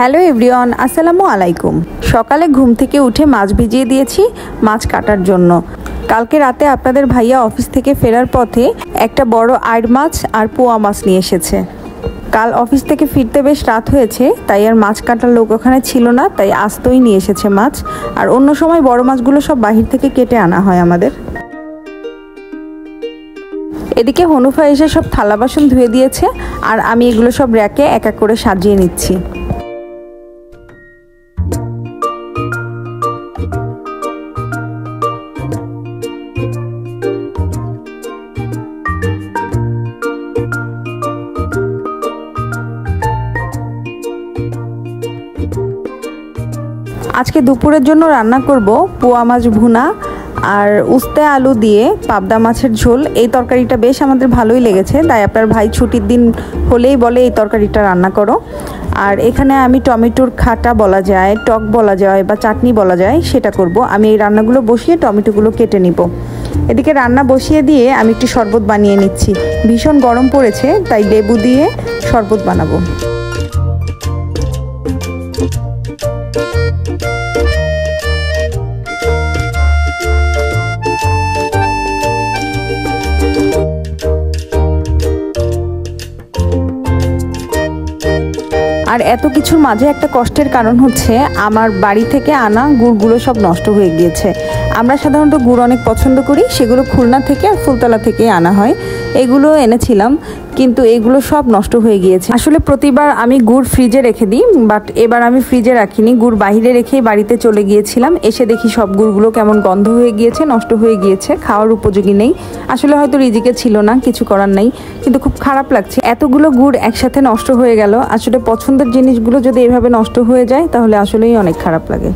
Hello everyone, আসসালামু আলাইকুম। সকালে ঘুম থেকে উঠে মাছ ভিজিয়ে দিয়েছি মাছ কাটার জন্য। কালকে রাতে আপনাদের ভাইয়া অফিস থেকে ফেরার পথে একটা বড় আইড় মাছ আর পোয়া মাছ নিয়ে এসেছে। কাল অফিস থেকে ফিরতে বেশ রাত হয়েছে, তাই আর মাছ কাটার লোক ওখানে ছিল না, তাই আস্তই নিয়ে এসেছে মাছ। আর অন্য সময় বড় মাছগুলো সব বাহির থেকে কেটে আনা হয় আমাদের। এদিকে হনুফা এসে সব থালা বাসন ধুয়ে দিয়েছে, আর আমি এগুলো সব র্যাকে এক এক করে সাজিয়ে নিচ্ছি। আজকে দুপুরের জন্য রান্না করব পোয়া মাছ ভুনা আর উস্তে আলু দিয়ে পাবদা মাছের ঝোল। এই তরকারিটা বেশ আমাদের ভালোই লেগেছে, তাই আপনার ভাই ছুটির দিন হলেই বলে এই তরকারিটা রান্না করো। আর এখানে আমি টমেটোর খাটা বলা যায়, টক বলা যায় বা চাটনি বলা যায়, সেটা করব। আমি এই রান্নাগুলো বসিয়ে টমেটোগুলো কেটে নিব। এদিকে রান্না বসিয়ে দিয়ে আমি একটু শরবত বানিয়ে নিচ্ছি। ভীষণ গরম পড়েছে, তাই লেবু দিয়ে শরবত বানাবো। আর এত কিছুর মাঝে একটা কষ্টের কারণ হচ্ছে আমার বাড়ি থেকে আনা গুড়গুলো সব নষ্ট হয়ে গিয়েছে। আমরা সাধারণত গুড় অনেক পছন্দ করি, সেগুলো খুলনা থেকে আর ফুলতলা থেকে আনা হয়। এগুলো এনেছিলাম, কিন্তু এগুলো সব নষ্ট হয়ে গিয়েছে। আসলে প্রতিবার আমি গুড় ফ্রিজে রেখে দিই, বাট এবার আমি ফ্রিজে রাখিনি, গুড় বাইরে রেখেই বাড়িতে চলে গিয়েছিলাম। এসে দেখি সব গুড়গুলো কেমন গন্ধ হয়ে গিয়েছে, নষ্ট হয়ে গিয়েছে, খাওয়ার উপযোগী নেই। আসলে হয়তো রিজিকে ছিল না, কিছু করার নেই, কিন্তু খুব খারাপ লাগছে। এতগুলো গুড় একসাথে নষ্ট হয়ে গেল। আসলে পছন্দের জিনিসগুলো যদি এভাবে নষ্ট হয়ে যায় তাহলে আসলেই অনেক খারাপ লাগে।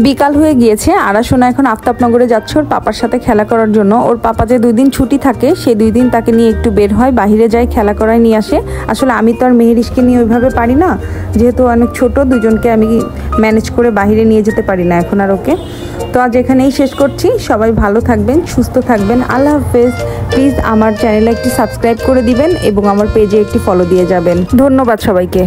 বিকাল হয়ে গিয়েছে, আরাসোনা এখন আফতাবনগরে যাচ্ছে ওর পাপার সাথে খেলা করার জন্য। ওর পাপা যে 2 দিন ছুটি থাকে, সেই 2 দিন তাকে নিয়ে একটু বের হয়, বাহিরে যায়, খেলা করায় নিয়ে আসে। আসলে আমি তো আর মেহেরিশকে নিয়ে ওইভাবে পারি না, যেহেতু অনেক ছোট, দুজনকে আমি ম্যানেজ করে বাহিরে নিয়ে যেতে পারি না এখন আর ওকে। তো আজ এখানেই শেষ করছি। সবাই ভালো থাকবেন, সুস্থ থাকবেন, আল্লাহ হাফেজ। প্লিজ আমার চ্যানেলে একটি সাবস্ক্রাইব করে দিবেন এবং আমার পেজে একটি ফলো দিয়ে যাবেন। ধন্যবাদ সবাইকে।